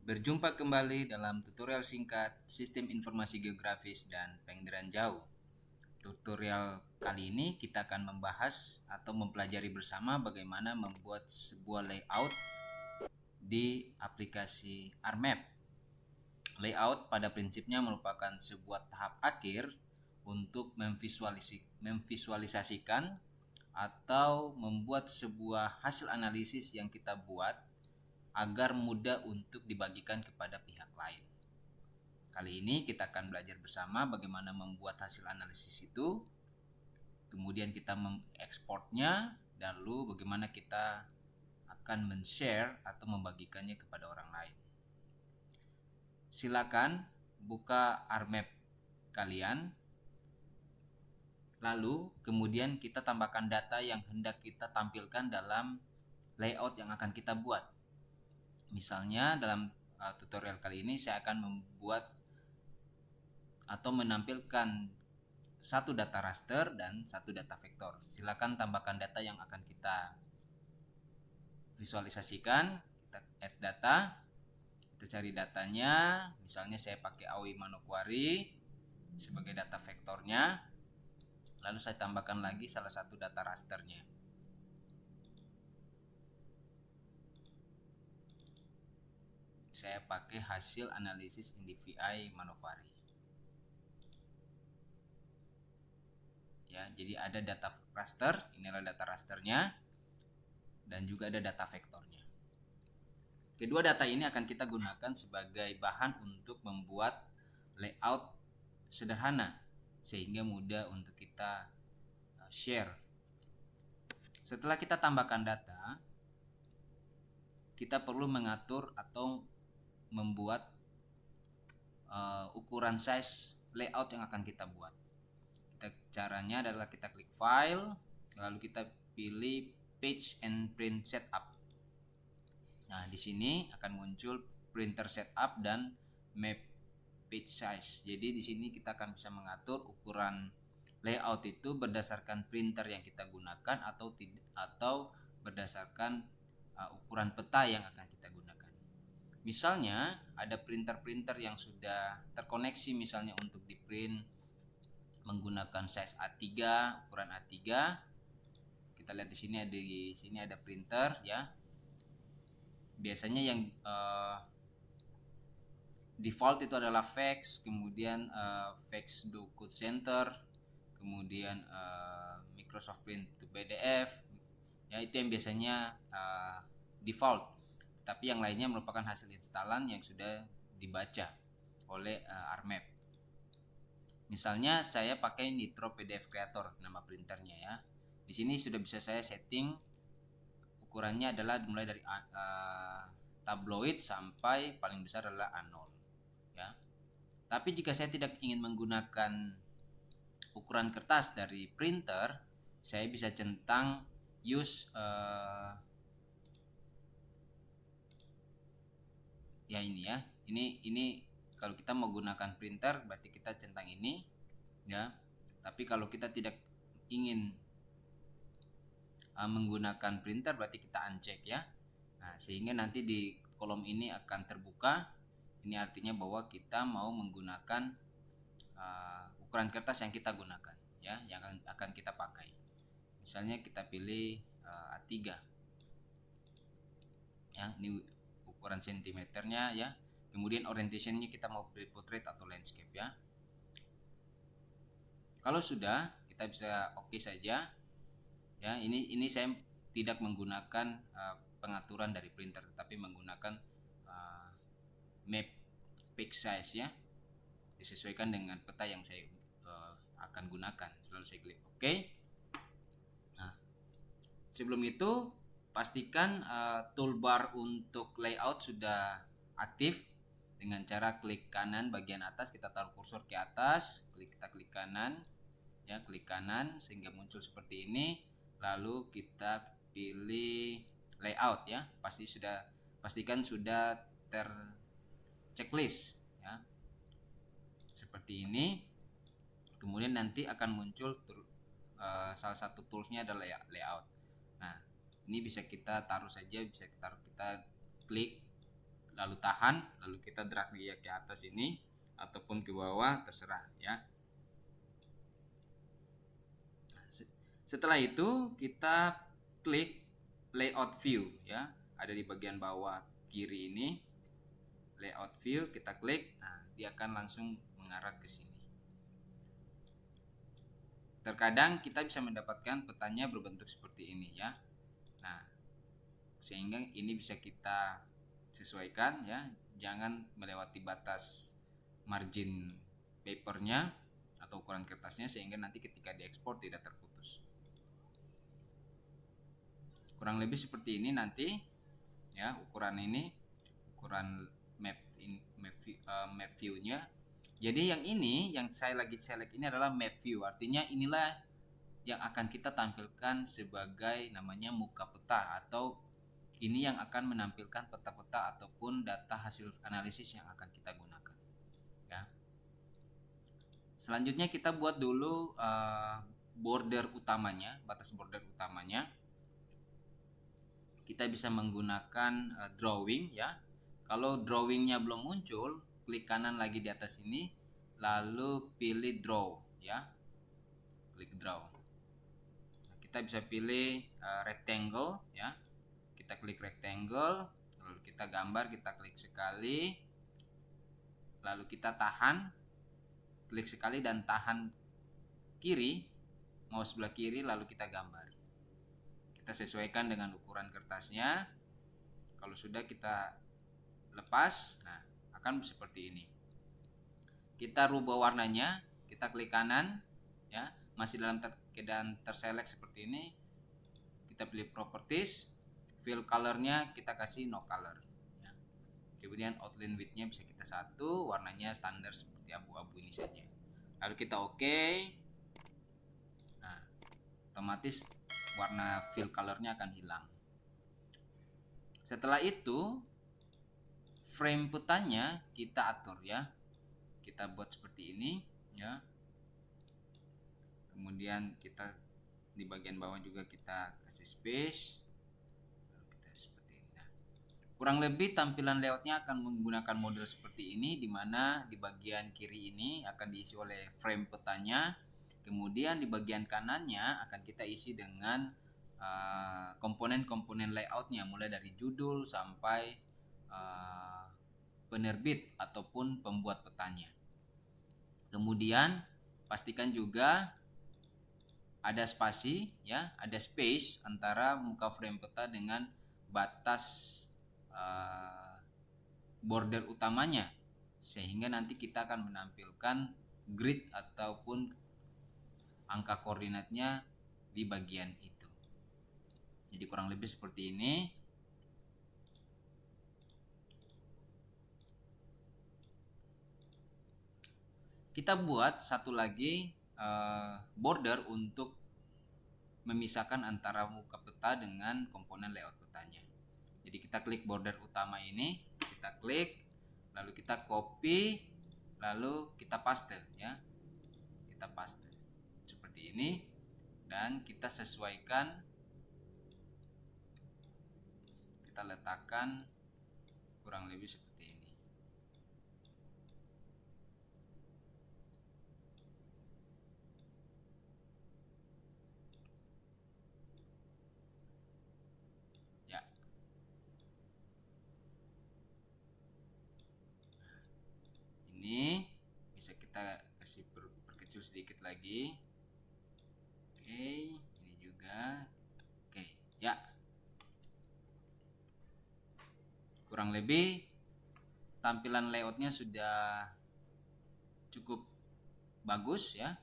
Berjumpa kembali dalam tutorial singkat Sistem Informasi Geografis dan Penginderaan Jauh. Tutorial kali ini kita akan membahas atau mempelajari bersama bagaimana membuat sebuah layout di aplikasi ArcMap. Layout pada prinsipnya merupakan sebuah tahap akhir untuk memvisualisasikan atau membuat sebuah hasil analisis yang kita buat agar mudah untuk dibagikan kepada pihak lain. Kali ini kita akan belajar bersama bagaimana membuat hasil analisis itu, kemudian kita mengekspornya, lalu bagaimana kita akan men-share atau membagikannya kepada orang lain. Silakan buka ArcMap kalian, lalu kemudian kita tambahkan data yang hendak kita tampilkan dalam layout yang akan kita buat. Misalnya dalam tutorial kali ini saya akan membuat atau menampilkan satu data raster dan satu data vektor. Silakan tambahkan data yang akan kita visualisasikan. Kita add data, kita cari datanya. Misalnya saya pakai Aoi Manokwari sebagai data vektornya. Lalu saya tambahkan lagi salah satu data rasternya. Saya pakai hasil analisis NDVI Manokwari. Ya, jadi ada data raster, inilah data rasternya, dan juga ada data vektornya. Kedua data ini akan kita gunakan sebagai bahan untuk membuat layout sederhana sehingga mudah untuk kita share. Setelah kita tambahkan data, kita perlu mengatur atau membuat ukuran size layout yang akan kita buat. Caranya adalah kita klik file, lalu kita pilih page and print setup. Nah, di sini akan muncul printer setup dan map page size. Jadi di sini kita akan bisa mengatur ukuran layout itu berdasarkan printer yang kita gunakan atau berdasarkan ukuran peta yang akan kita gunakan. Misalnya ada printer-printer yang sudah terkoneksi misalnya untuk di print menggunakan size A3, ukuran A3. Kita lihat di sini ada printer ya. Biasanya yang default itu adalah fax, kemudian fax to code center, kemudian Microsoft Print to PDF. Ya, itu yang biasanya default. Tapi yang lainnya merupakan hasil instalan yang sudah dibaca oleh ArcMap. Misalnya saya pakai Nitro PDF Creator nama printernya ya. Di sini sudah bisa saya setting ukurannya adalah mulai dari tabloid sampai paling besar adalah A0 ya. Tapi jika saya tidak ingin menggunakan ukuran kertas dari printer, saya bisa centang use ya ini ya. Ini kalau kita mau gunakan printer berarti kita centang ini ya. Tapi kalau kita tidak ingin menggunakan printer berarti kita uncheck ya. Nah, sehingga nanti di kolom ini akan terbuka. Ini artinya bahwa kita mau menggunakan ukuran kertas yang kita gunakan ya, yang akan kita pakai. Misalnya kita pilih A3 ya, ini ukuran sentimeternya ya. Kemudian orientationnya kita mau pilih portrait atau landscape ya. Kalau sudah, kita bisa oke saja ya. Ini saya tidak menggunakan pengaturan dari printer, tetapi menggunakan map page size ya, disesuaikan dengan peta yang saya akan gunakan. Selalu saya klik oke. Nah, sebelum itu pastikan toolbar untuk layout sudah aktif dengan cara klik kanan bagian atas, kita taruh kursor ke atas, kita klik kanan ya, klik kanan sehingga muncul seperti ini. Lalu kita pilih layout ya, pastikan sudah terchecklist ya, seperti ini. Kemudian nanti akan muncul salah satu toolsnya adalah layout. Nah, ini bisa kita taruh saja, bisa kita klik lalu tahan, lalu kita drag dia ke atas ini ataupun ke bawah, terserah ya. Setelah itu kita klik layout view ya, ada di bagian bawah kiri ini layout view, kita klik, nah dia akan langsung mengarah ke sini. Terkadang kita bisa mendapatkan petanya berbentuk seperti ini ya. Nah, sehingga ini bisa kita sesuaikan ya, jangan melewati batas margin papernya atau ukuran kertasnya sehingga nanti ketika diekspor tidak terputus. Kurang lebih seperti ini nanti ya, ukuran ini, ukuran map view-nya. Jadi yang ini yang saya lagi select ini adalah map view, artinya inilah yang akan kita tampilkan sebagai namanya muka peta, atau ini yang akan menampilkan peta-peta ataupun data hasil analisis yang akan kita gunakan ya. Selanjutnya kita buat dulu border utamanya, batas border utamanya. Kita bisa menggunakan drawing ya. Kalau drawingnya belum muncul, klik kanan lagi di atas ini, lalu pilih draw ya, klik draw. Nah, kita bisa pilih rectangle ya, kita klik rectangle, lalu kita gambar, kita klik sekali, lalu kita tahan, klik sekali dan tahan kiri, mouse sebelah kiri, lalu kita gambar. Kita sesuaikan dengan ukuran kertasnya. Kalau sudah kita lepas, nah akan seperti ini. Kita rubah warnanya, kita klik kanan ya, masih dalam keadaan terselect seperti ini. Kita pilih properties, fill colornya kita kasih no color ya. Kemudian outline widthnya bisa kita satu, warnanya standar seperti abu-abu ini saja. Lalu kita oke. Nah, otomatis warna fill colornya akan hilang. Setelah itu frame petanya kita atur ya, kita buat seperti ini ya. Kemudian kita di bagian bawah juga kita kasih space, lalu kita seperti ini. Nah, kurang lebih tampilan layoutnya akan menggunakan model seperti ini, dimana di bagian kiri ini akan diisi oleh frame petanya. Kemudian di bagian kanannya akan kita isi dengan komponen-komponen layoutnya, mulai dari judul sampai penerbit ataupun pembuat petanya. Kemudian pastikan juga ada spasi ya, ada space antara muka frame peta dengan batas border utamanya, sehingga nanti kita akan menampilkan grid ataupun angka koordinatnya di bagian itu. Jadi kurang lebih seperti ini. Kita buat satu lagi border untuk memisahkan antara muka peta dengan komponen layout petanya. Jadi kita klik border utama ini, kita klik, lalu kita copy, lalu kita paste ya. Kita paste seperti ini dan kita sesuaikan, kita letakkan kurang lebih seperti ini. Ya. Ini bisa kita kasih perkecil sedikit lagi. Oke, ini juga. Oke, ya. Kurang lebih tampilan layoutnya sudah cukup bagus ya.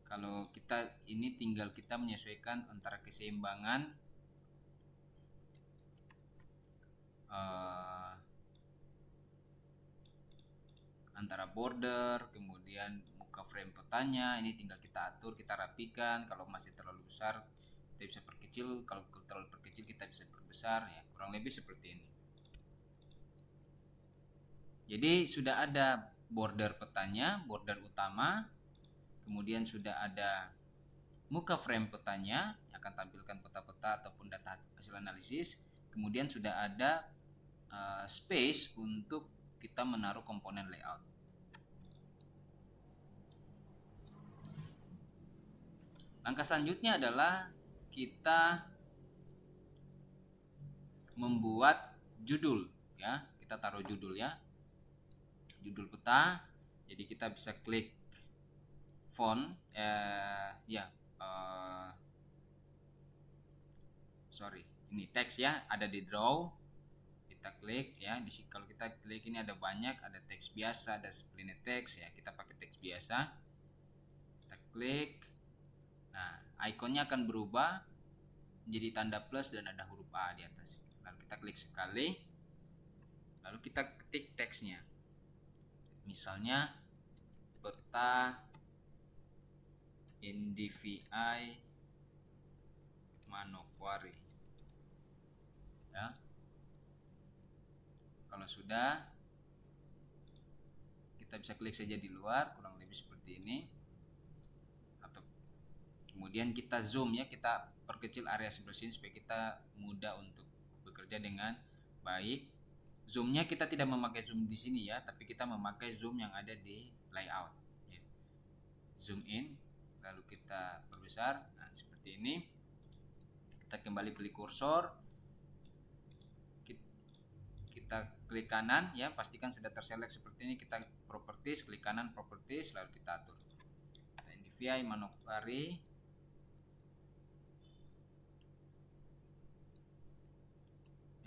Kalau kita ini tinggal kita menyesuaikan antara keseimbangan antara border, kemudian muka frame petanya, ini tinggal kita atur, kita rapikan. Kalau masih terlalu besar kita bisa perkecil, kalau terlalu perkecil kita bisa perbesar ya, kurang lebih seperti ini. Jadi sudah ada border petanya, border utama, kemudian sudah ada muka frame petanya yang akan tampilkan peta-peta ataupun data hasil analisis, kemudian sudah ada space untuk kita menaruh komponen layout. Langkah selanjutnya adalah kita membuat judul ya. Kita taruh judul ya. Judul peta. Jadi kita bisa klik font ini teks ya, ada di draw. Kita klik ya. Kalau kita klik ini ada banyak, ada teks biasa, ada spline teks ya. Kita pakai teks biasa. Kita klik. Nah, ikonnya akan berubah menjadi tanda plus dan ada huruf A di atas. Lalu kita klik sekali. Lalu kita ketik teksnya. Misalnya peta NDVI Manokwari. Ya. Kalau sudah, kita bisa klik saja di luar, kurang lebih seperti ini. Kemudian kita zoom ya, kita perkecil area sebelah sini supaya kita mudah untuk bekerja dengan baik. Zoomnya kita tidak memakai zoom di sini ya, tapi kita memakai zoom yang ada di layout. Ya. Zoom in, lalu kita perbesar. Nah seperti ini. Kita kembali pilih kursor. Kita klik kanan ya, pastikan sudah terselect seperti ini. Kita properties, klik kanan properties, lalu kita atur. Kita NDVI Manokwari.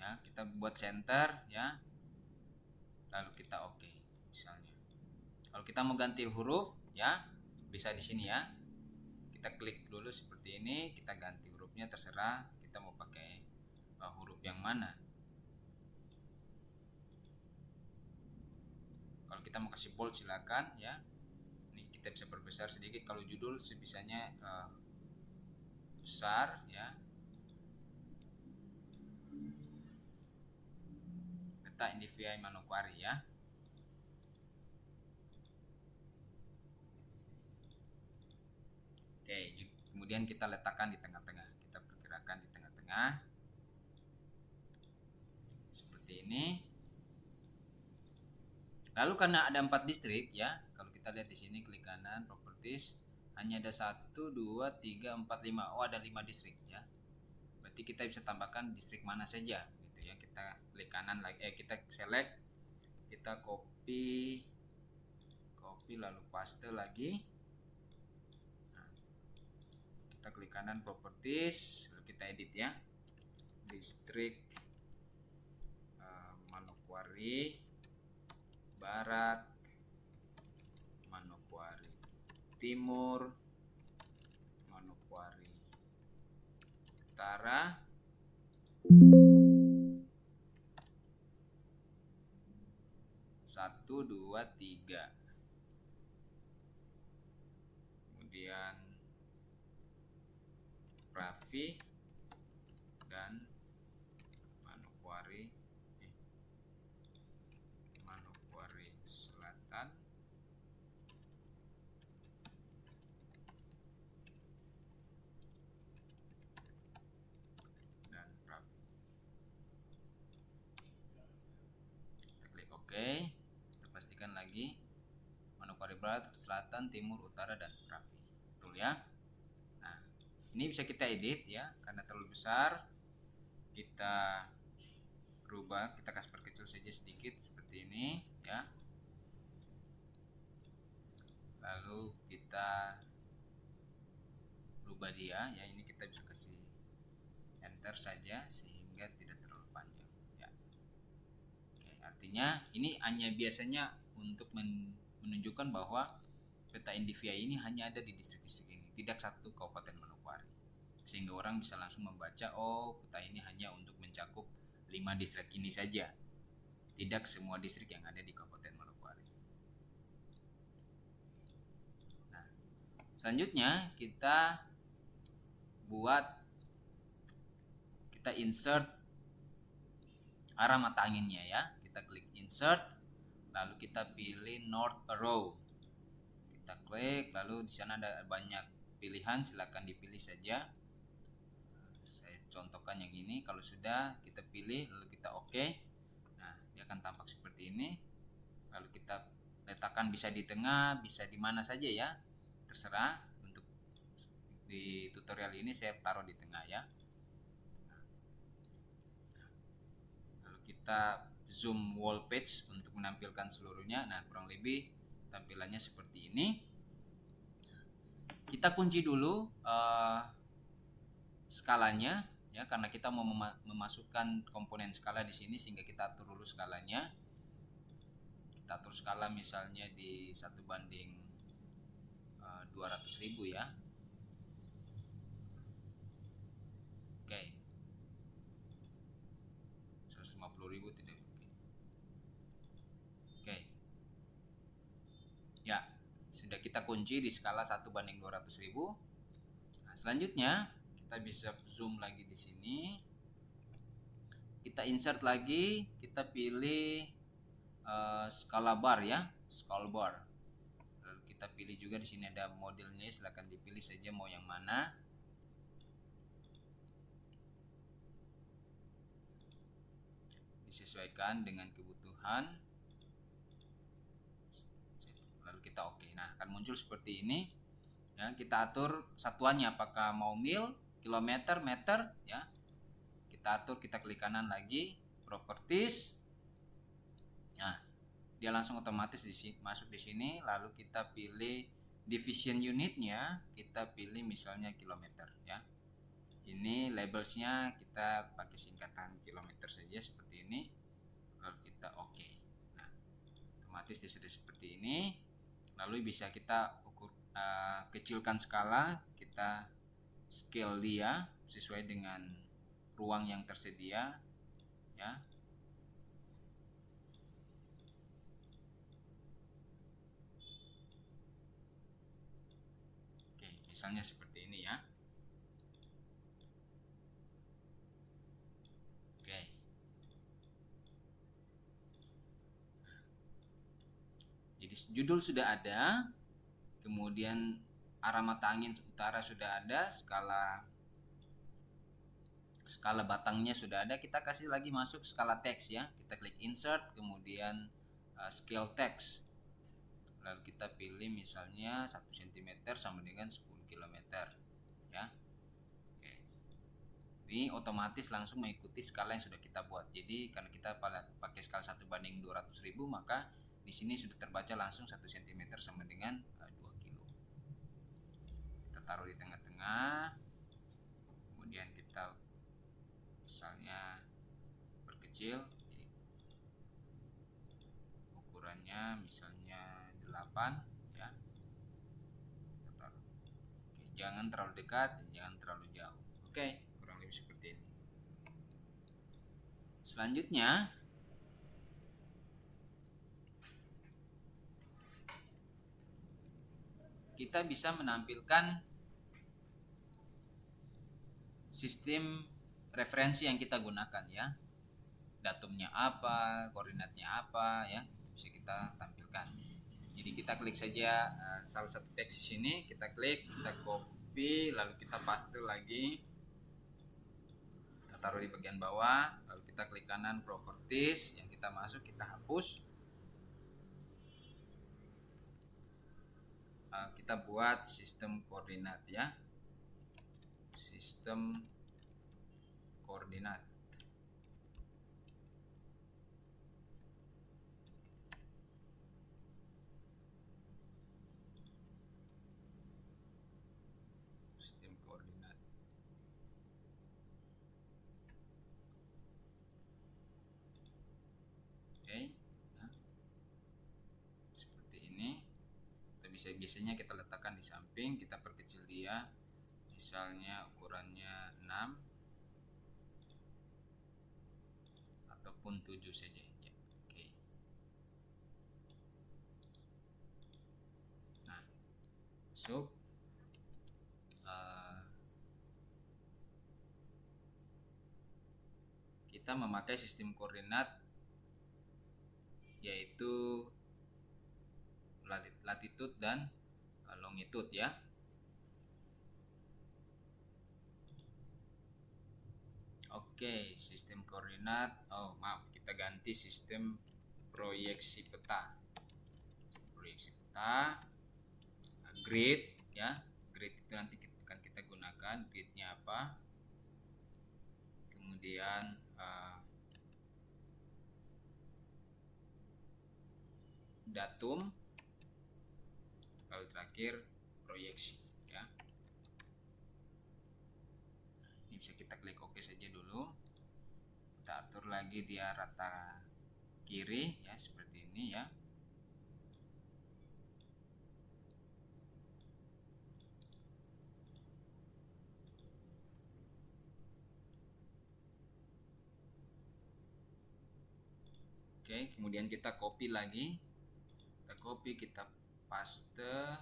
Ya, kita buat center ya, lalu kita oke. Misalnya kalau kita mau ganti huruf ya, bisa di sini ya, kita klik dulu seperti ini, kita ganti hurufnya, terserah kita mau pakai huruf yang mana. Kalau kita mau kasih bold silakan ya. Ini kita bisa perbesar sedikit. Kalau judul sebisanya besar ya. NDVI Manokwari ya. Oke, kemudian kita letakkan di tengah-tengah. Kita perkirakan di tengah-tengah. Seperti ini. Lalu karena ada 4 distrik ya, kalau kita lihat di sini klik kanan properties, hanya ada 1 2 3 4 5. Oh, ada 5 distrik ya. Berarti kita bisa tambahkan distrik mana saja. Ya, kita klik kanan lagi, kita select, kita copy lalu paste lagi. Nah, kita klik kanan properties, lalu kita edit ya, distrik Manokwari Barat, Manokwari Timur, Manokwari Utara, satu, dua, tiga. Kemudian Raffi dan Manokwari Selatan, dan Raffi. Kita klik OK. Pastikan lagi Manokwari Barat, Selatan, Timur, Utara, dan Raffi. Betul ya. Nah, ini bisa kita edit ya, karena terlalu besar. Kita rubah, kita kasih perkecil saja sedikit seperti ini ya. Lalu kita rubah dia ya, ini kita bisa kasih enter saja sehingga tidak terlalu panjang ya. Oke, artinya ini hanya biasanya untuk menunjukkan bahwa peta NDVI ini hanya ada di distrik-distrik ini, tidak satu Kabupaten Manokwari, sehingga orang bisa langsung membaca, oh peta ini hanya untuk mencakup 5 distrik ini saja, tidak semua distrik yang ada di Kabupaten Manokwari. Nah, selanjutnya kita insert arah mata anginnya ya. Kita klik insert, lalu kita pilih north arrow. Kita klik, lalu di sana ada banyak pilihan, silakan dipilih saja. Saya contohkan yang ini. Kalau sudah kita pilih, lalu kita OK. dia akan tampak seperti ini. Lalu kita letakkan bisa di tengah, bisa di mana saja ya, terserah. Untuk di tutorial ini saya taruh di tengah ya. Lalu kita zoom wall page untuk menampilkan seluruhnya. Nah, kurang lebih tampilannya seperti ini. Kita kunci dulu skalanya ya, karena kita mau memasukkan komponen skala di sini, sehingga kita atur dulu skalanya. Kita atur skala misalnya di 1:200.000 ya. Oke. 150.000 tidak oke. Oke. Ya, sudah kita kunci di skala 1:200.000. Nah, selanjutnya kita bisa zoom lagi di sini. Kita insert lagi, kita pilih skala bar ya, scroll bar. Lalu kita pilih juga di sini ada modelnya, silahkan dipilih saja mau yang mana. Disesuaikan dengan kebutuhan. Lalu kita oke. Nah, akan muncul seperti ini. Ya, kita atur satuannya apakah mau mil, kilometer, meter ya. Kita atur, kita klik kanan lagi, properties. Nah, dia langsung otomatis masuk di sini. Lalu kita pilih division unitnya, kita pilih misalnya kilometer ya. Ini labelsnya kita pakai singkatan kilometer saja seperti ini. Lalu kita oke. Nah, otomatis dia sudah seperti ini. Lalu bisa kita ukur, kecilkan skala, kita scale dia sesuai dengan ruang yang tersedia ya. Oke, misalnya seperti ini ya. Oke. Jadi judul sudah ada, kemudian arah mata angin utara sudah ada, skala batangnya sudah ada. Kita kasih lagi masuk skala teks ya. Kita klik insert, kemudian scale text. Lalu kita pilih misalnya 1 cm sama dengan 10 km ya. Oke. Ini otomatis langsung mengikuti skala yang sudah kita buat. Jadi karena kita pakai skala 1:200.000, maka di sini sudah terbaca langsung 1 cm sama dengan 2 kilo. Kita taruh di tengah-tengah. Kemudian kita misalnya perkecil, ukurannya misalnya 8 ya. Kita taruh. Oke, jangan terlalu dekat dan jangan terlalu jauh. Oke, kurang lebih seperti ini. Selanjutnya kita bisa menampilkan sistem referensi yang kita gunakan ya. Datumnya apa, koordinatnya apa ya, itu bisa kita tampilkan. Jadi kita klik saja salah satu teks di sini, kita klik, kita copy, lalu kita paste lagi. Kita taruh di bagian bawah, lalu kita klik kanan properties, yang kita masuk kita hapus. Kita buat sistem koordinat ya. Sistem koordinat. Sistem koordinat. Oke. Nah, seperti ini. Biasanya kita letakkan di samping, kita perkecil dia. Misalnya ukurannya 6 ataupun 7 saja ya. Oke. Nah, masuk. Kita memakai sistem koordinat yaitu latitude dan longitude ya. Oke. Oke, sistem koordinat. Oh, maaf, kita ganti sistem proyeksi peta. Proyeksi peta, grid ya. Grid itu nanti akan kita gunakan. Gridnya apa? Kemudian datum, lalu terakhir proyeksi ya. Ini bisa kita klik OK saja dulu. Kita atur lagi dia rata kiri ya, seperti ini ya. Oke, kemudian kita copy lagi. Kita copy, kita paste,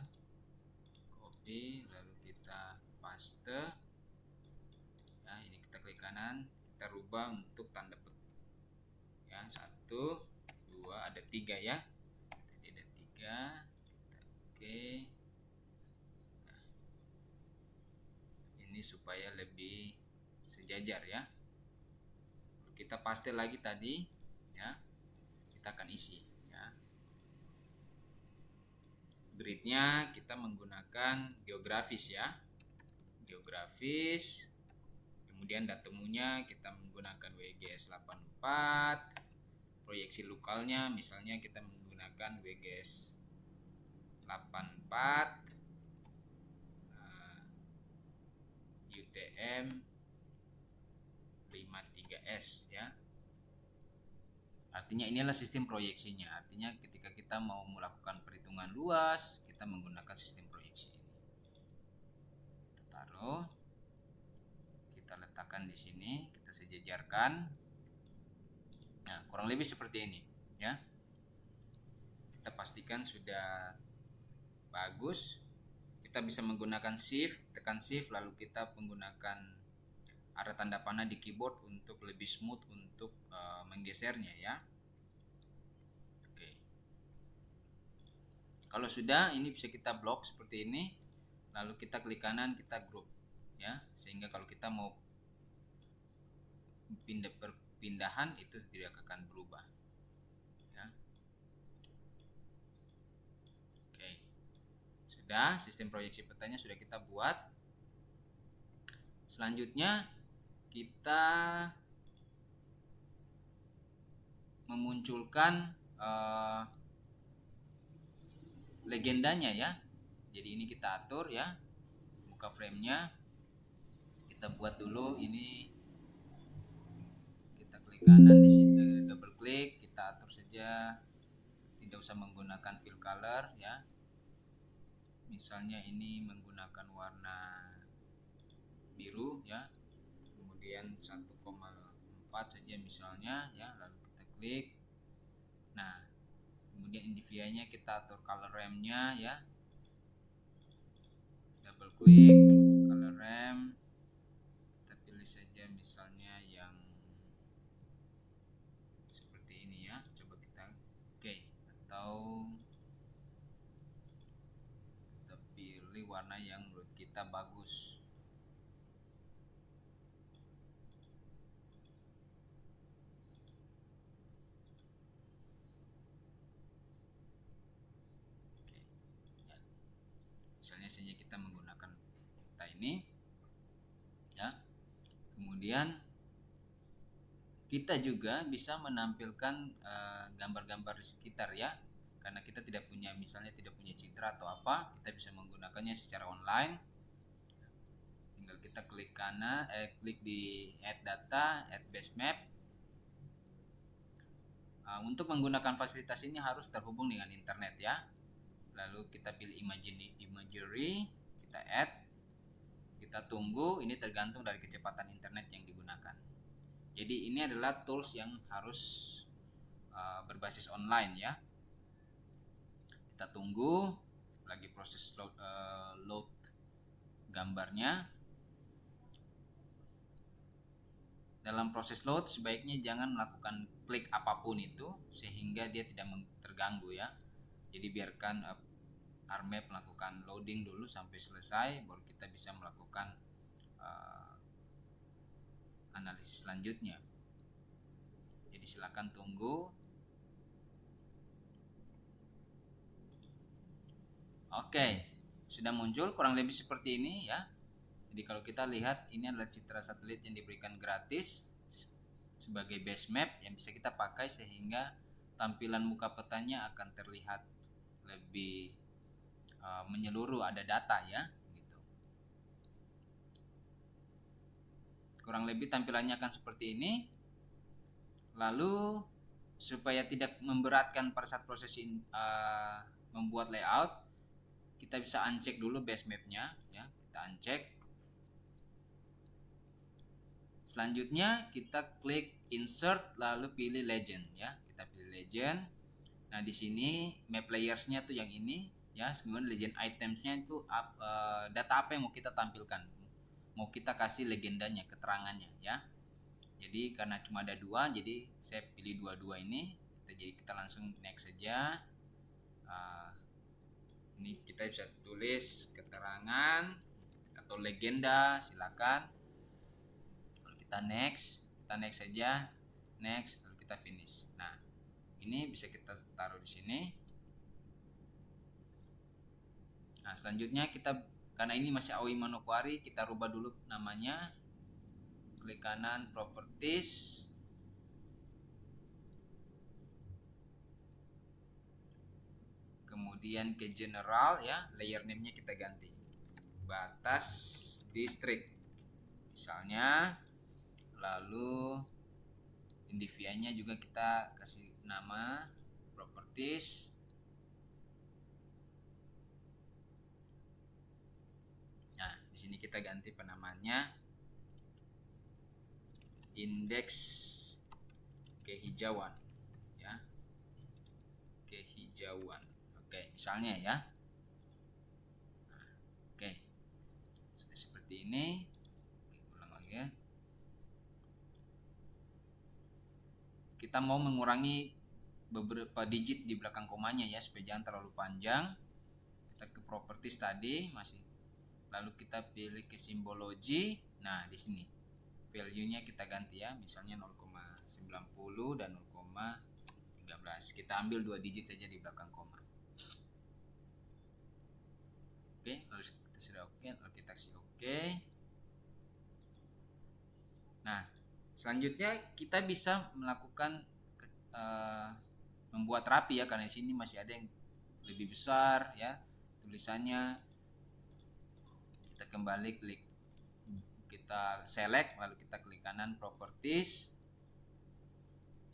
copy, lalu kita paste. Ya, ini kita klik kanan, kita rubah untuk tanda petik. Ya, 1, 2, ada 3 ya. Tadi ada 3. Oke. Nah, ini supaya lebih sejajar ya. Kita paste lagi tadi ya. Kita akan isi ya. Gridnya kita menggunakan geografis ya. Geografis. Kemudian datumnya kita menggunakan WGS 84. Proyeksi lokalnya misalnya kita menggunakan WGS 84. UTM 53S ya. Artinya inilah sistem proyeksinya. Artinya ketika kita mau melakukan perhitungan luas, kita menggunakan sistem proyeksi ini. Kita taruh, kita letakkan di sini, kita sejajarkan. Nah, kurang lebih seperti ini, ya. Kita pastikan sudah bagus. Kita bisa menggunakan shift, tekan shift, lalu kita menggunakan arah tanda panah di keyboard untuk lebih smooth untuk menggesernya ya. Oke. Kalau sudah, ini bisa kita blok seperti ini, lalu kita klik kanan, kita group ya, sehingga kalau kita mau perpindahan itu tidak akan berubah ya. Oke. Sudah, sistem proyeksi petanya sudah kita buat. Selanjutnya kita memunculkan legendanya ya. Jadi ini kita atur ya, buka framenya, kita buat dulu ini, kita klik kanan di sini, double klik, kita atur saja, tidak usah menggunakan fill color ya. Misalnya ini menggunakan warna biru ya, kemudian 1,4 saja misalnya ya, lalu kita klik. Nah, kemudian NVIDIA-nya kita atur color RAM-nya ya, double klik color RAM, kita pilih saja misalnya yang seperti ini ya, coba kita atau kita pilih warna yang menurut kita bagus. Misalnya saja kita menggunakan peta ini ya. Kemudian kita juga bisa menampilkan gambar-gambar di sekitar ya, karena kita tidak punya, misalnya tidak punya citra atau apa, kita bisa menggunakannya secara online. Tinggal kita klik kanan, klik di add data, add base map. Untuk menggunakan fasilitas ini harus terhubung dengan internet ya. Lalu kita pilih imagery, kita add, kita tunggu, ini tergantung dari kecepatan internet yang digunakan. Jadi ini adalah tools yang harus berbasis online ya. Kita tunggu lagi proses load gambarnya. Dalam proses load sebaiknya jangan melakukan klik apapun itu sehingga dia tidak terganggu ya. Jadi biarkan RMap melakukan loading dulu sampai selesai, baru kita bisa melakukan analisis selanjutnya. Jadi silakan tunggu. Oke, sudah muncul kurang lebih seperti ini ya. Jadi kalau kita lihat, ini adalah citra satelit yang diberikan gratis sebagai base map yang bisa kita pakai sehingga tampilan muka petanya akan terlihat lebih menyeluruh, ada data ya gitu. Kurang lebih tampilannya akan seperti ini. Lalu supaya tidak memberatkan pada saat proses membuat layout, kita bisa uncheck dulu base mapnya ya, kita uncheck. Selanjutnya kita klik insert lalu pilih legend ya, kita pilih legend. Nah di sini map layersnya tuh yang ini ya, kemudian legend itemsnya itu data apa yang mau kita tampilkan, mau kita kasih legendanya, keterangannya ya. Jadi karena cuma ada dua, jadi saya pilih dua-dua ini. Jadi kita langsung next saja. Ini kita bisa tulis keterangan atau legenda, silakan. Lalu kita next saja, next, lalu kita finish. Nah, ini bisa kita taruh di sini. Nah, selanjutnya kita, karena ini masih Aoi Manokwari, kita rubah dulu namanya. Klik kanan properties. Kemudian ke general ya, layer name-nya kita ganti. Batas distrik misalnya. Lalu indivia-nya juga kita kasih nama properties. Nah, di sini kita ganti penamanya indeks kehijauan ya. Kehijauan. Oke, misalnya ya. Nah, oke. Sudah seperti ini. Oke, ulang lagi ya. Kita mau mengurangi beberapa digit di belakang komanya ya, supaya jangan terlalu panjang. Kita ke properties tadi masih, lalu kita pilih ke simbologi. Nah di sini value-nya kita ganti ya, misalnya 0,90 dan 0,13. Kita ambil 2 digit saja di belakang koma. Oke, lalu kita sudah oke, lalu kita kasih oke. Nah selanjutnya kita bisa melakukan membuat rapi ya, karena di sini masih ada yang lebih besar ya tulisannya. Kita kembali klik, kita select, lalu kita klik kanan properties.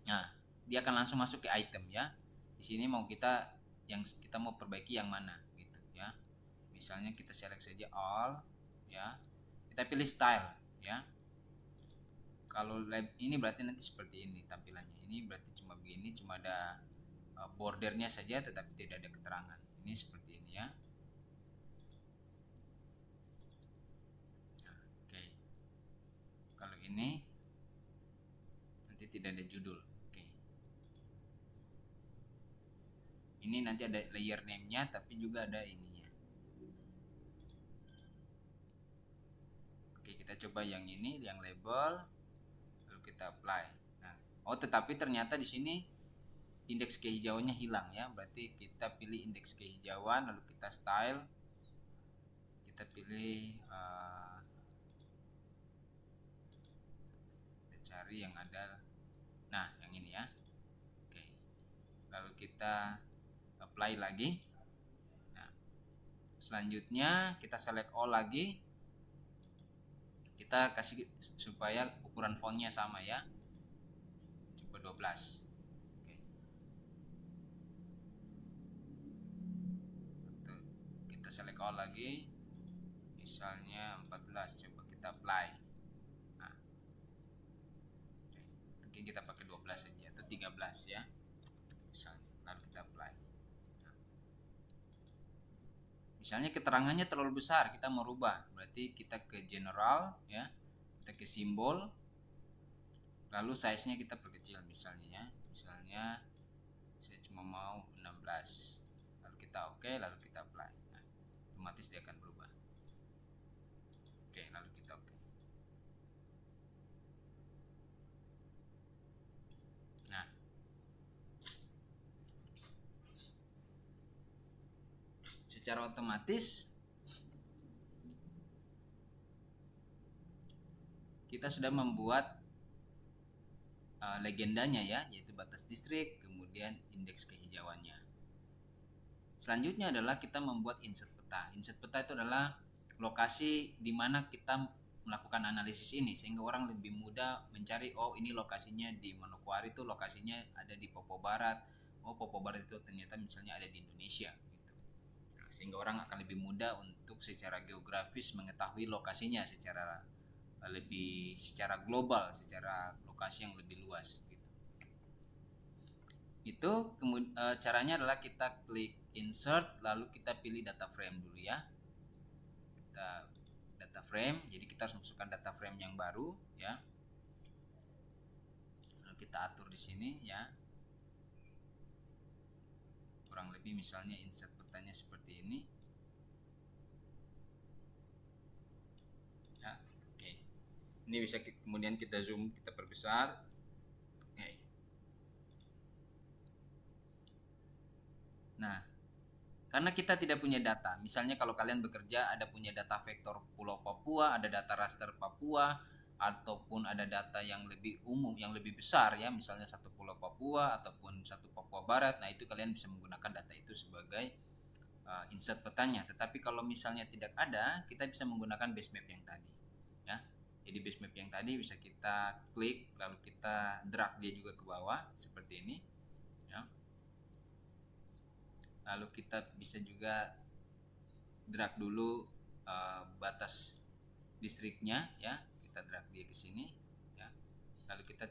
Nah dia akan langsung masuk ke item ya. Di sini mau kita mau perbaiki yang mana gitu ya. Misalnya kita select saja all ya, kita pilih style ya. Kalau ini berarti nanti seperti ini tampilannya. Ini berarti cuma begini, cuma ada bordernya saja tetapi tidak ada keterangan. Ini seperti ini ya. Nah, oke. Kalau ini nanti tidak ada judul. Oke. Ini nanti ada layer name-nya tapi juga ada ininya. Oke, kita coba yang ini, yang label. Kita apply. Nah, tetapi ternyata di sini indeks kehijauannya hilang ya. Berarti kita pilih indeks kehijauan, lalu kita style, kita pilih kita cari yang ada. Nah, yang ini ya. Oke. Lalu kita apply lagi. Nah, selanjutnya kita select all lagi. Kita kasih supaya ukuran fontnya sama ya, coba 12. Oke. Kita select all lagi, misalnya 14, coba kita apply. Nah, mungkin kita pakai 12 saja atau 13 ya misalnya, lalu kita apply. Nah, misalnya keterangannya terlalu besar, kita mau rubah, berarti kita ke general ya, kita ke simbol, lalu size nya kita perkecil misalnya ya, misalnya saya cuma mau 16, lalu kita oke, lalu kita apply. Nah, otomatis dia akan berubah. Oke, lalu kita oke. secara otomatis kita sudah membuat legendanya ya, yaitu batas distrik, kemudian indeks kehijauannya. Selanjutnya adalah kita membuat insert peta. Insert peta itu adalah lokasi di mana kita melakukan analisis ini, sehingga orang lebih mudah mencari, oh ini lokasinya di Manokwari, itu lokasinya ada di Papua Barat, oh Papua Barat itu ternyata misalnya ada di Indonesia gitu. Nah, sehingga orang akan lebih mudah untuk secara geografis mengetahui lokasinya secara global, secara lokasi yang lebih luas gitu. Itu caranya adalah kita klik insert, lalu kita pilih data frame dulu ya. Kita data frame, jadi kita harus masukkan data frame yang baru ya. Lalu kita atur di sini ya. Kurang lebih misalnya insert petanya seperti ini. Ya, oke. Ini bisa kemudian kita zoom, kita perbesar. Oke. Nah, karena kita tidak punya data, misalnya kalau kalian bekerja ada punya data vektor Pulau Papua, ada data raster Papua, ataupun ada data yang lebih umum, yang lebih besar ya, misalnya satu Pulau Papua ataupun satu Papua Barat, nah itu kalian bisa menggunakan data itu sebagai insert petanya. Tetapi kalau misalnya tidak ada, kita bisa menggunakan base map yang tadi ya. Jadi base map yang tadi bisa kita klik, lalu kita drag dia juga ke bawah seperti ini ya. Lalu kita bisa juga drag dulu batas distriknya ya, kita drag dia ke sini ya. Lalu kita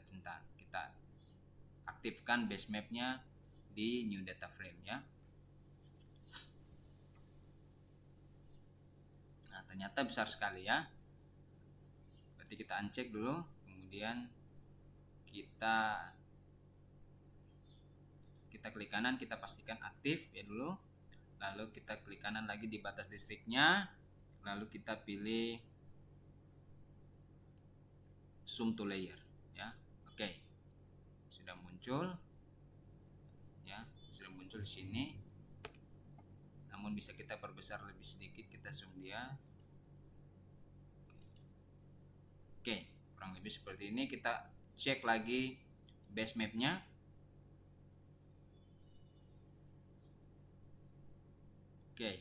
aktifkan base mapnya di new data frame ya. Nah, ternyata besar sekali ya. Berarti kita uncheck dulu, kemudian kita klik kanan, kita pastikan aktif ya dulu. Lalu kita klik kanan lagi di batas distriknya, lalu kita pilih zoom to layer ya. Oke. Sudah muncul ya, sudah muncul di sini. Namun bisa kita perbesar lebih sedikit, kita zoom dia. Oke, kurang lebih seperti ini. Kita cek lagi base mapnya. Oke,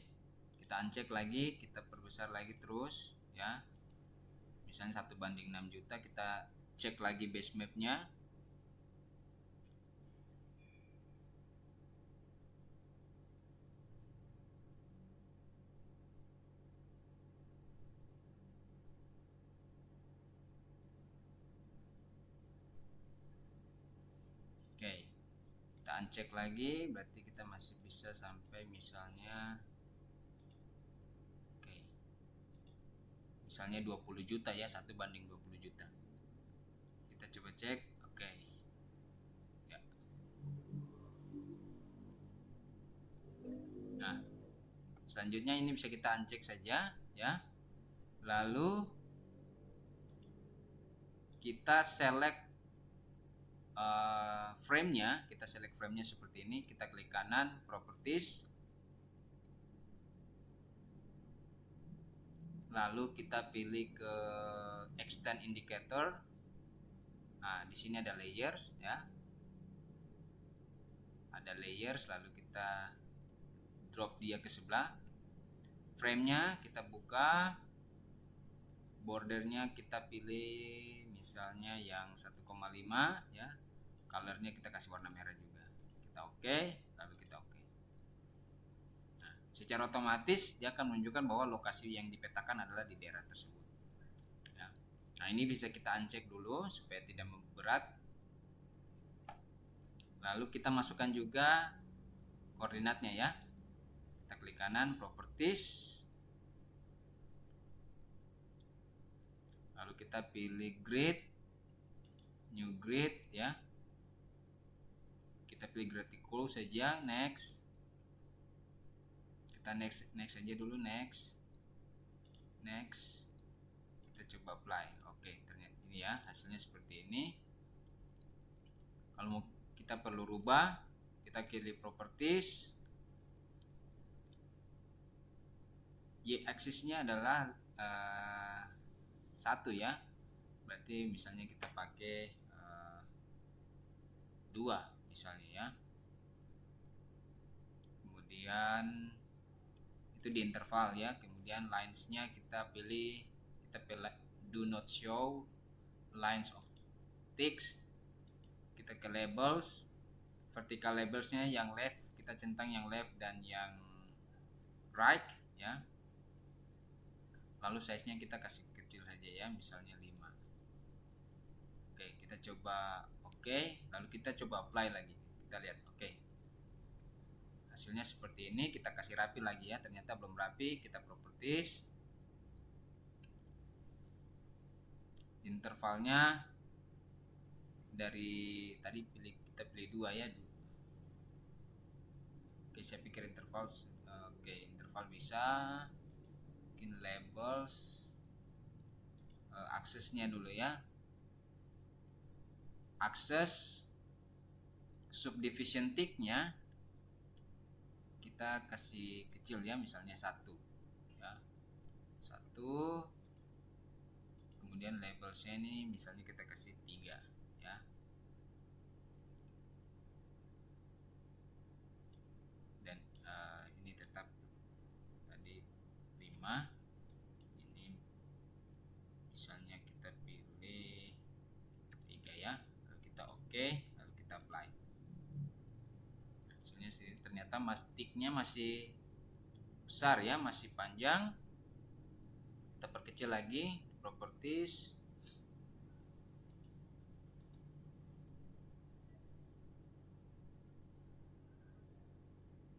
kita uncheck lagi, kita perbesar lagi terus ya. Misalnya 1:6 juta, kita cek lagi base mapnya. Oke, kita uncheck lagi, berarti kita masih bisa sampai misalnya misalnya 20 juta ya, 1:20 juta. Kita coba cek. Oke ya. Nah, selanjutnya ini bisa kita uncheck saja ya. Lalu kita select frame-nya, kita select frame-nya seperti ini. Kita klik kanan, properties, lalu kita pilih ke extend indicator. Nah, di sini ada layers ya, ada layers, lalu kita drop dia ke sebelah. Frame-nya kita buka, bordernya kita pilih misalnya yang 1,5 ya, colornya kita kasih warna merah juga. Kita oke, lalu kita oke. Nah, secara otomatis dia akan menunjukkan bahwa lokasi yang dipetakan adalah di daerah tersebut ya. Nah, ini bisa kita uncheck dulu supaya tidak berat. Lalu kita masukkan juga koordinatnya ya. Kita klik kanan, properties, lalu kita pilih grid, new grid ya. Kita pilih gratical saja, next. Kita next aja dulu, next. Kita coba apply. Oke, ternyata ini ya, hasilnya seperti ini. Kalau mau kita perlu rubah, kita pilih properties, Y aksisnya adalah 1 ya, berarti misalnya kita pakai 2 misalnya ya. Kemudian itu di interval ya. Kemudian linesnya kita pilih do not show lines of text. Kita ke labels, vertical labelsnya yang left kita centang yang left dan yang right ya. Lalu size nya kita kasih kecil saja ya, misalnya 5. Oke, kita coba lalu kita coba apply lagi, kita lihat. Hasilnya seperti ini. Kita kasih rapi lagi ya, ternyata belum rapi. Kita properties, intervalnya dari tadi kita pilih 2 ya. Saya pikir interval interval bisa. Mungkin labels, aksesnya dulu ya. Akses subdivision tick-nya kita kasih kecil ya, misalnya 1 ya. 1. Kemudian labelsnya ini misalnya kita kasih 3 ya. Dan ini tetap tadi 5. Ini misalnya kita pilih 3 ya. Lalu kita lalu kita apply. Hasilnya ternyata tick-nya masih besar ya, masih panjang. Kita perkecil lagi, properties,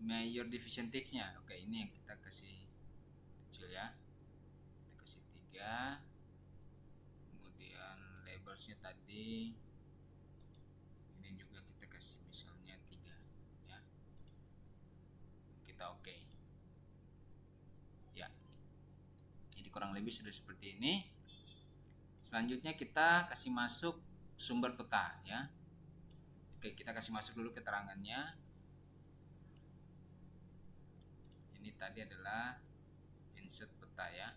major division text-nya. Ini yang kita kasih kecil ya, kita kasih 3. Kemudian labelsnya tadi ini juga kita kasih misalnya 3 ya. Kita ya. Jadi kurang lebih sudah seperti ini. Selanjutnya kita kasih masuk sumber peta ya. Kita kasih masuk dulu keterangannya. Ini tadi adalah insert peta ya,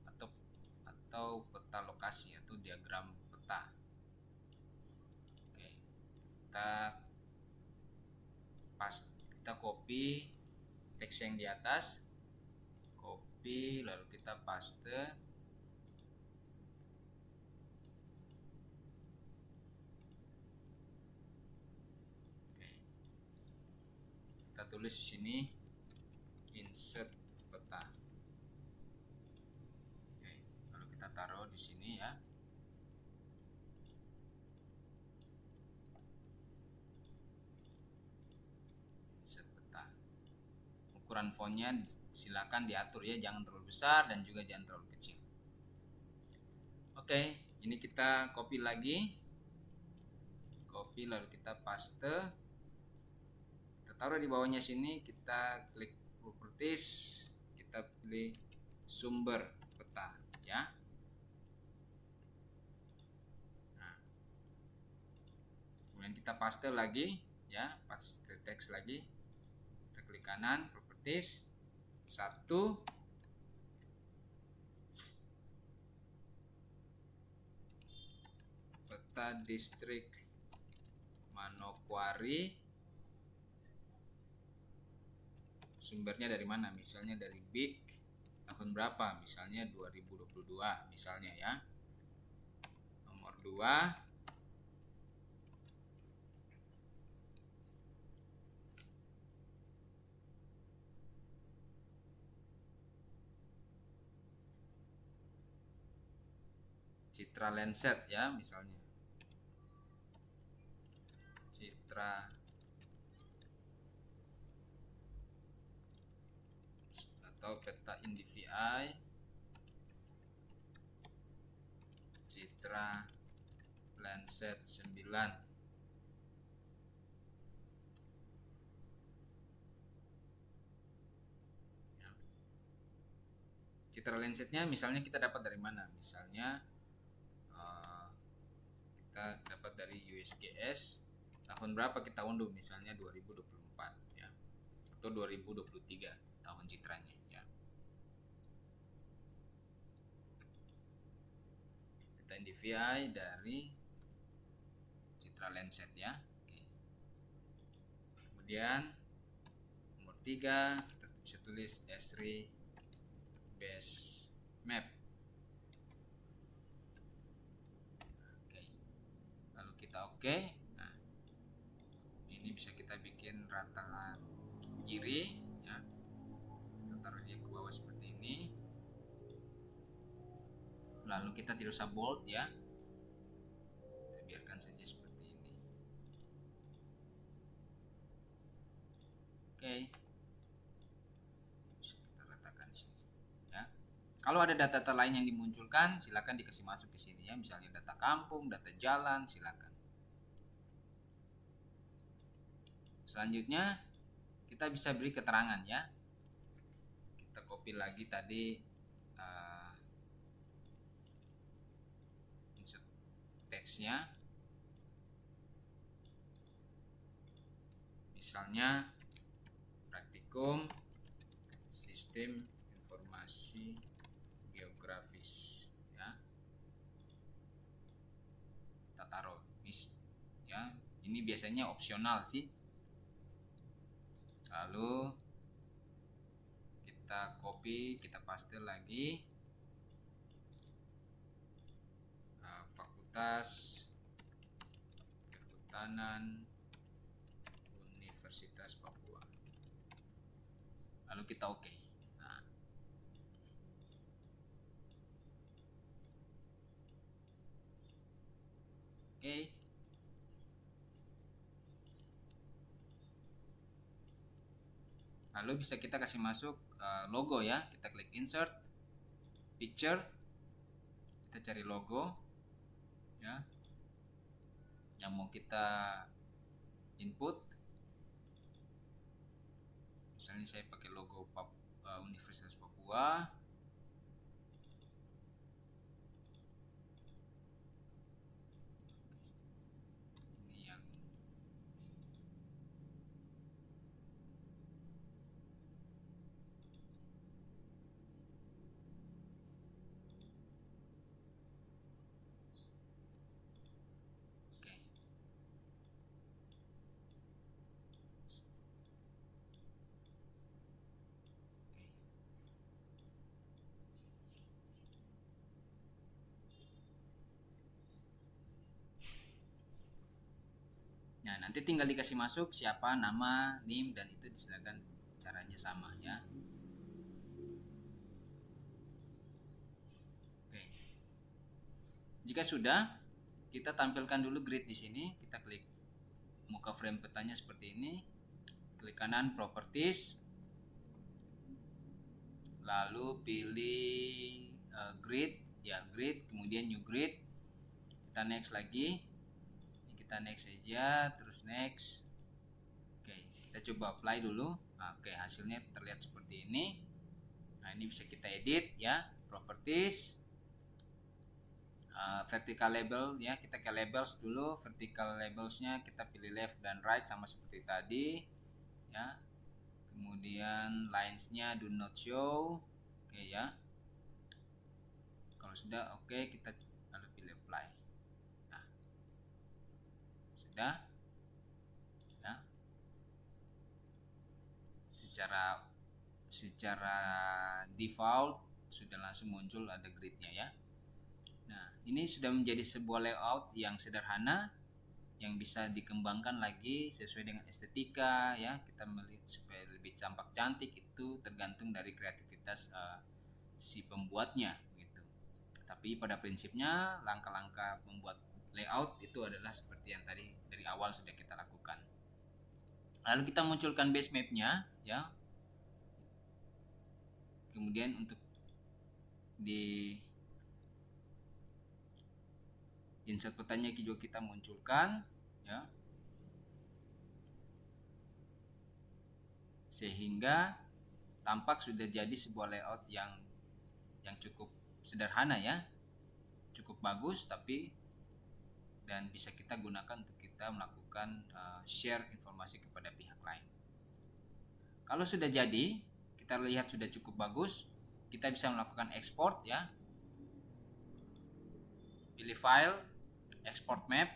atau peta lokasi atau diagram peta. Kita copy teks yang di atas, lalu kita paste. Kita tulis di sini insert peta. Lalu kita taruh di sini ya. Insert peta. Ukuran fontnya silakan diatur ya, jangan terlalu besar dan juga jangan terlalu kecil. Ini kita copy lagi. Lalu kita paste. Kita taruh di bawahnya sini, kita klik properties, kita pilih sumber peta ya. Kemudian kita paste lagi ya, paste teks lagi. Kita klik kanan, properties, 1. Peta distrik Manokwari. Sumbernya dari mana? Misalnya dari BIK tahun berapa? Misalnya 2022 misalnya ya. Nomor 2. Citra Lenset ya, misalnya. Citra atau peta IndiVI, Citra Lenset 9. Citra Lensetnya misalnya kita dapat dari mana? Misalnya kita dapat dari USGS. Tahun berapa kita unduh? Misalnya 2024 ya, atau 2023 tahun citranya ya. API dari Citra Landset ya. Oke. Kemudian nomor 3 kita bisa tulis S3 base map. Oke. Lalu kita oke. Nah, ini bisa kita bikin rata kiri ya. Kita taruh dia ke bawah seperti ini. Lalu kita tidak usah bold ya, kita biarkan saja seperti ini. Oke, bisa kita letakkan di sini ya. Kalau ada data-data lain yang dimunculkan, silakan dikasih masuk ke sini ya, misalnya data kampung, data jalan, silakan. Selanjutnya kita bisa beri keterangan ya. Kita copy lagi tadi teksnya, misalnya praktikum sistem informasi geografis ya, kita taruh ya, ini biasanya opsional sih. Lalu kita copy, kita paste lagi Fakultas Kehutanan Universitas Papua. Lalu kita oke. Nah, oke. Lalu bisa kita kasih masuk logo ya. Kita klik insert picture, kita cari logo ya yang mau kita input. Misalnya saya pakai logo Universitas Papua. Ini yang nah, nanti tinggal dikasih masuk siapa, nama, NIM, dan itu silakan caranya sama ya. Oke. Jika sudah, kita tampilkan dulu grid di sini. Kita klik muka frame petanya seperti ini. Klik kanan properties. Lalu pilih grid, ya grid, kemudian new grid. Kita next lagi. Kita next saja, terus next. Oke, kita coba apply dulu. Nah, oke, hasilnya terlihat seperti ini. Nah, ini bisa kita edit ya, properties, vertical label ya, kita ke labels dulu. Vertical labelsnya kita pilih left dan right sama seperti tadi ya. Kemudian linesnya do not show, oke ya. Kalau sudah oke, kita lalu pilih apply. Sudah ya, secara default sudah langsung muncul ada gridnya ya. Nah, ini sudah menjadi sebuah layout yang sederhana yang bisa dikembangkan lagi sesuai dengan estetika ya. Kita melihat supaya lebih tampak cantik itu tergantung dari kreativitas si pembuatnya gitu. Tapi pada prinsipnya langkah-langkah membuat layout itu adalah seperti yang tadi dari awal sudah kita lakukan. Lalu kita munculkan base mapnya ya. Kemudian untuk di insert petanya juga kita munculkan ya, sehingga tampak sudah jadi sebuah layout yang cukup sederhana ya, cukup bagus, tapi dan bisa kita gunakan untuk kita melakukan share informasi kepada pihak lain. Kalau sudah jadi, kita lihat sudah cukup bagus, kita bisa melakukan export ya. pilih file, export map.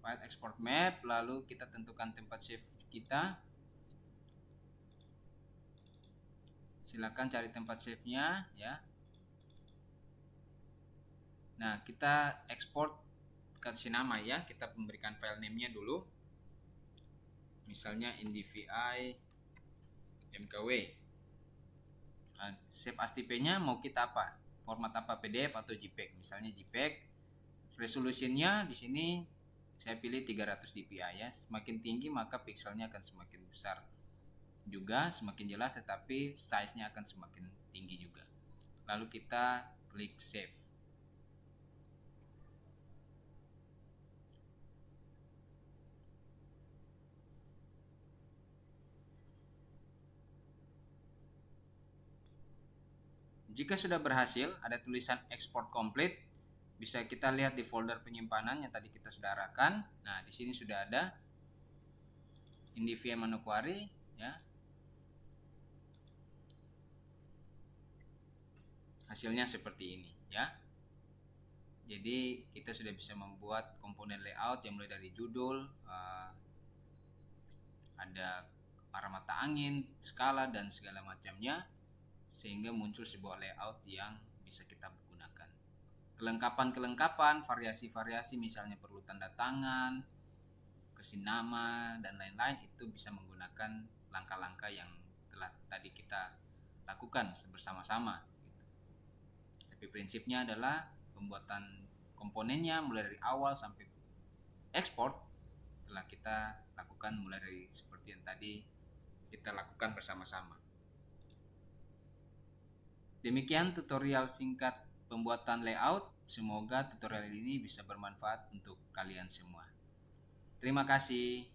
File export map, lalu kita tentukan tempat save kita. Silakan cari tempat save-nya ya. Nah, kita ekspor, kasih nama ya. Kita memberikan file name-nya dulu. Misalnya indvi mkw. Nah, save as type-nya mau kita apa? Format apa? PDF atau JPEG? Misalnya JPEG. Resolusinya di sini saya pilih 300 dpi ya. Semakin tinggi maka pixelnya akan semakin besar juga, semakin jelas, tetapi size-nya akan semakin tinggi juga. Lalu kita klik save. Jika sudah berhasil, ada tulisan export complete. Bisa kita lihat di folder penyimpanan yang tadi kita sudah arahkan. Nah, di sini sudah ada indvi Manokwari ya. Hasilnya seperti ini ya. Jadi kita sudah bisa membuat komponen layout yang mulai dari judul, ada arah mata angin, skala, dan segala macamnya, sehingga muncul sebuah layout yang bisa kita gunakan. Kelengkapan, variasi-variasi, misalnya perlu tanda tangan, kasih nama, dan lain-lain, itu bisa menggunakan langkah-langkah yang telah tadi kita lakukan bersama-sama. Tapi prinsipnya adalah pembuatan komponennya mulai dari awal sampai ekspor telah kita lakukan mulai dari seperti yang tadi kita lakukan bersama-sama. Demikian tutorial singkat pembuatan layout. Semoga tutorial ini bisa bermanfaat untuk kalian semua. Terima kasih.